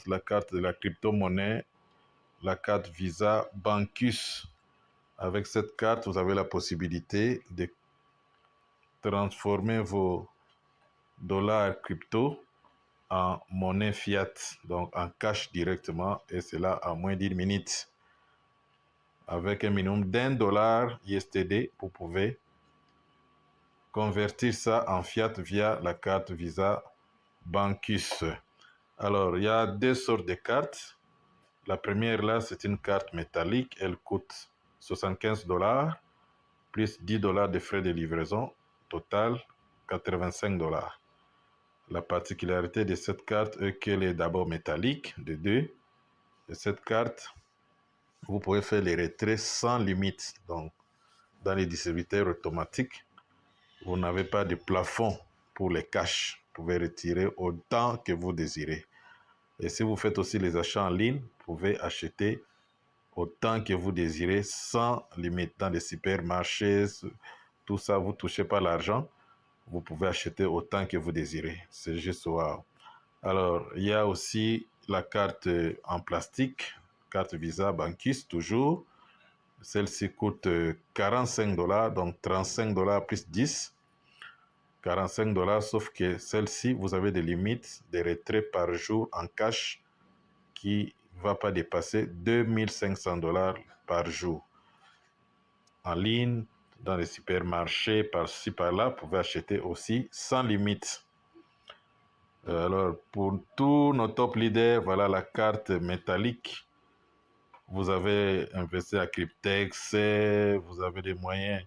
la carte de la crypto-monnaie, la carte Visa Bancus. Avec cette carte, vous avez la possibilité de transformer vos dollars crypto en monnaie fiat, donc en cash directement, et cela en moins d'1 minute. Avec un minimum $1 USD, vous pouvez convertir ça en fiat via la carte Visa Bancus. Alors, il y a deux sortes de cartes. La première là, c'est une carte métallique. Elle coûte $75 plus $10 de frais de livraison. Total, $85. La particularité de cette carte est qu'elle est d'abord métallique, de 2. Et cette carte, vous pouvez faire les retraits sans limite. Donc, dans les distributeurs automatiques, vous n'avez pas de plafond pour les cash. Vous pouvez retirer autant que vous désirez. Et si vous faites aussi les achats en ligne, vous pouvez acheter autant que vous désirez sans limite. Dans les supermarchés, tout ça, vous ne touchez pas l'argent. Vous pouvez acheter autant que vous désirez. C'est juste wow. Alors, il y a aussi la carte en plastique, carte Visa Bancus toujours. Celle-ci coûte $45, donc $35 plus 10. $45, sauf que celle-ci, vous avez des limites de retrait par jour en cash qui ne va pas dépasser $2500 par jour. En ligne, dans les supermarchés, par-ci, par-là, vous pouvez acheter aussi sans limite. Alors, pour tous nos top leaders, voilà la carte métallique. Vous avez investi à Cryptex, vous avez des moyens,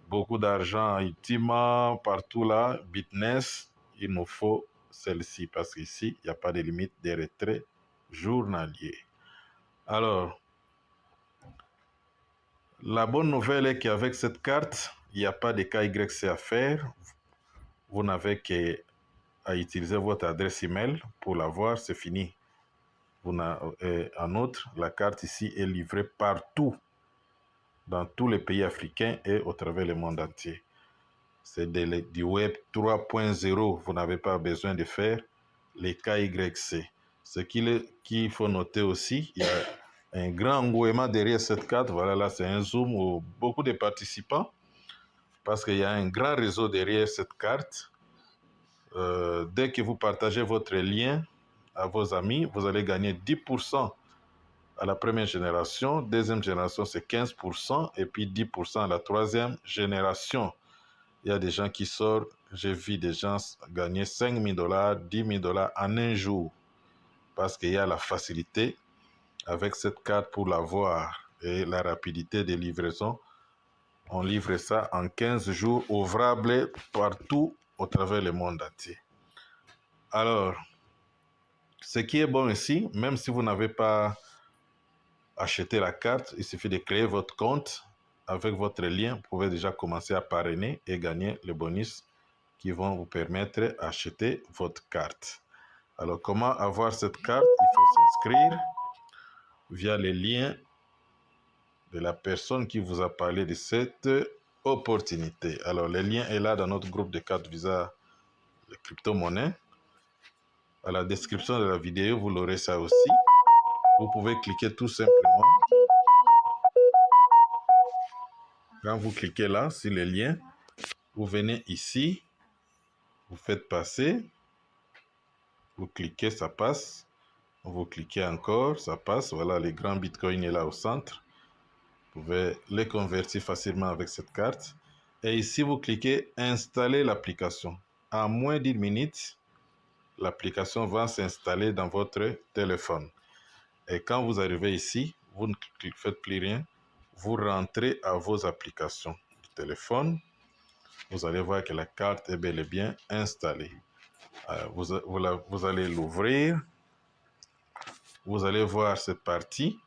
beaucoup d'argent ultimement partout là, Bitness. Il nous faut celle-ci parce qu'ici, il n'y a pas de limite de retrait journalier. Alors, la bonne nouvelle est qu'avec cette carte, il n'y a pas de KYC à faire. Vous n'avez qu'à utiliser votre adresse email pour l'avoir, c'est fini. En outre, la carte ici est livrée partout, dans tous les pays africains et au travers le monde entier. C'est du Web 3.0. Vous n'avez pas besoin de faire les KYC. Ce qu'il faut noter aussi, il y a un grand engouement derrière cette carte. Voilà, là, c'est un zoom où beaucoup de participants, parce qu'il y a un grand réseau derrière cette carte. Dès que vous partagez votre lien à vos amis, vous allez gagner 10% à la première génération. Deuxième génération, c'est 15%. Et puis 10% à la troisième génération. Il y a des gens qui sortent. J'ai vu des gens gagner $5 000, $10 000 en un jour. Parce qu'il y a la facilité avec cette carte pour l'avoir et la rapidité de livraison. On livre ça en 15 jours, ouvrable partout au travers le monde entier. Alors, ce qui est bon ici, même si vous n'avez pas acheté la carte, il suffit de créer votre compte. Avec votre lien, vous pouvez déjà commencer à parrainer et gagner les bonus qui vont vous permettre d'acheter votre carte. Alors, comment avoir cette carte? Il faut s'inscrire via les liens de la personne qui vous a parlé de cette opportunité. Alors, le lien est là dans notre groupe de cartes Visa de crypto-monnaie. À la description de la vidéo, vous l'aurez ça aussi. Vous pouvez cliquer tout simplement. Quand vous cliquez là, sur le lien, vous venez ici, vous faites passer, vous cliquez, ça passe. Vous cliquez encore, ça passe. Voilà, les grands bitcoins est là au centre. Vous pouvez les convertir facilement avec cette carte. Et ici, vous cliquez installer l'application. En moins d'1 minute, l'application va s'installer dans votre téléphone. Et quand vous arrivez ici, vous ne faites plus rien. Vous rentrez à vos applications du téléphone. Vous allez voir que la carte est bel et bien installée. Vous allez l'ouvrir. Vous allez voir cette partie.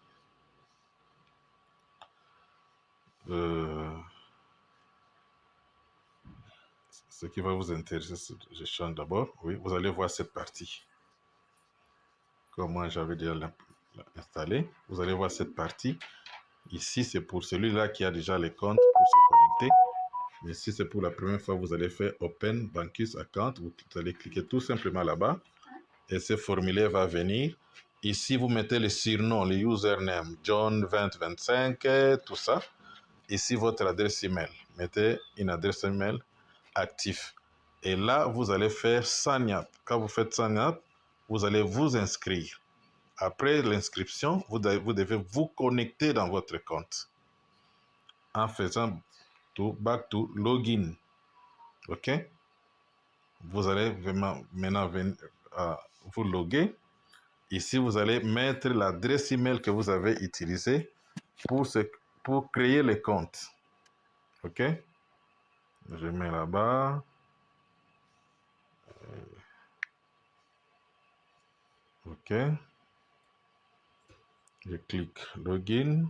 Ce qui va vous intéresser, je change d'abord. Oui, vous allez voir cette partie. Comme moi, j'avais déjà installé. Vous allez voir cette partie. Ici, c'est pour celui-là qui a déjà les comptes pour se connecter. Mais si c'est pour la première fois, vous allez faire Open Bancus Account. Vous allez cliquer tout simplement là-bas. et ce formulaire va venir. Ici, vous mettez le surnom, le username, John2025, tout ça. Ici, votre adresse email. Mettez une adresse email active. Et là, vous allez faire sign up. Quand vous faites sign up, vous allez vous inscrire. Après l'inscription, vous devez vous connecter dans votre compte en faisant back to login. OK? Vous allez maintenant vous loguer. Ici, vous allez mettre l'adresse email que vous avez utilisée pour créer le compte. OK? Je mets là-bas. OK. Je clique login.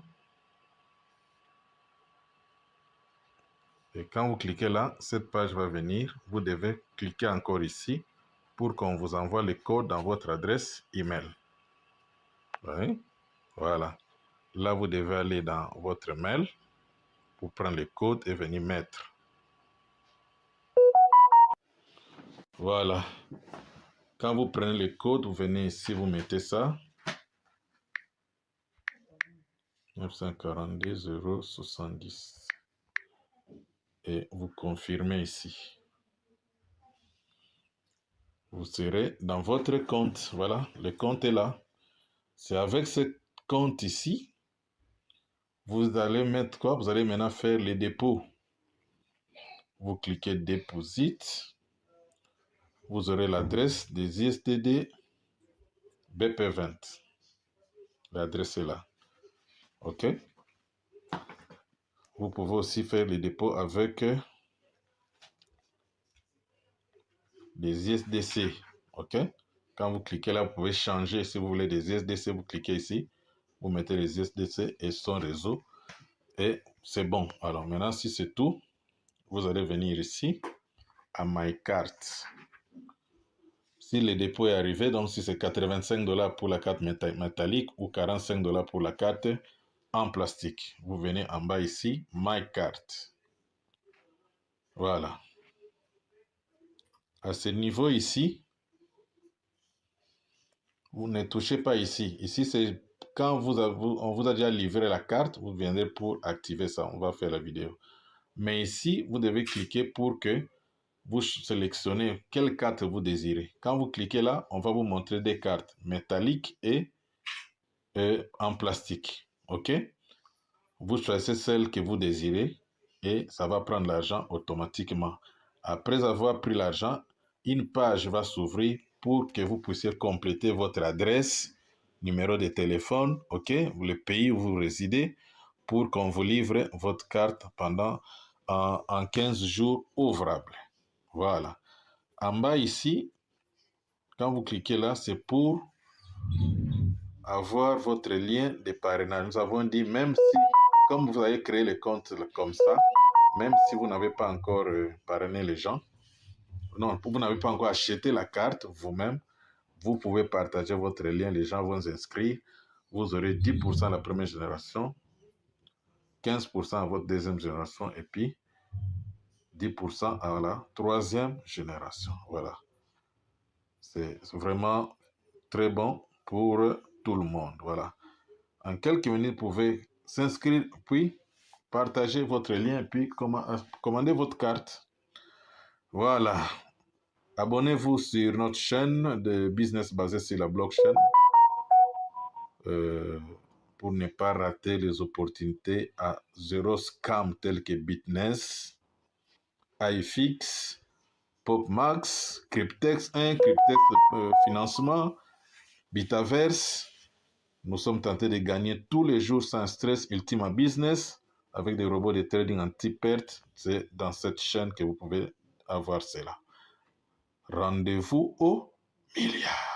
Et quand vous cliquez là, cette page va venir. Vous devez cliquer encore ici pour qu'on vous envoie le code dans votre adresse email. Oui. Voilà. Là, vous devez aller dans votre mail pour prendre le code et venir mettre. Voilà. Quand vous prenez le code, vous venez ici, vous mettez ça. 942 070. Et vous confirmez ici. Vous serez dans votre compte. Voilà, le compte est là. C'est avec ce compte ici, vous allez mettre quoi? Vous allez maintenant faire les dépôts. Vous cliquez Deposit. Vous aurez l'adresse des ISTD BP20. L'adresse est là. OK? Vous pouvez aussi faire les dépôts avec des ISDC. OK? Quand vous cliquez là, vous pouvez changer. Si vous voulez des ISDC, vous cliquez ici. Vous mettez les ISDC et son réseau. Et c'est bon. Alors maintenant, si c'est tout, vous allez venir ici à My Cart. Si le dépôt est arrivé, donc si c'est 85 $ pour la carte métallique ou 45 $ pour la carte en plastique, vous venez en bas ici, My Cart. Voilà. À ce niveau ici, vous ne touchez pas ici. Ici, c'est quand on vous a déjà livré la carte, vous viendrez pour activer ça. On va faire la vidéo. Mais ici, vous devez cliquer pour que vous sélectionnez quelle carte vous désirez. Quand vous cliquez là, on va vous montrer des cartes métalliques et en plastique. OK? Vous choisissez celle que vous désirez et ça va prendre l'argent automatiquement. Après avoir pris l'argent, une page va s'ouvrir pour que vous puissiez compléter votre adresse, numéro de téléphone, OK, le pays où vous résidez, pour qu'on vous livre votre carte pendant en 15 jours ouvrables. Voilà. En bas ici, quand vous cliquez là, c'est pour avoir votre lien de parrainage. Nous avons dit, même si, comme vous avez créé le compte comme ça, même si vous n'avez pas encore parrainé les gens, non, vous n'avez pas encore acheté la carte vous-même, vous pouvez partager votre lien, les gens vont s'inscrire, vous aurez 10% à la première génération, 15% à votre deuxième génération et puis 10% à la troisième génération. Voilà. C'est vraiment très bon pour tout le monde. Voilà. En quelques minutes, vous pouvez s'inscrire, puis partager votre lien, puis commander votre carte. Voilà. Abonnez-vous sur notre chaîne de business basée sur la blockchain pour ne pas rater les opportunités à zéro scam telles que Bitness, iFix, PopMax, Cryptex 1, Cryptex Financement, Bitaverse. Nous sommes tentés de gagner tous les jours sans stress Ultima Business avec des robots de trading anti-perte. C'est dans cette chaîne que vous pouvez avoir cela. Rendez-vous au milliard.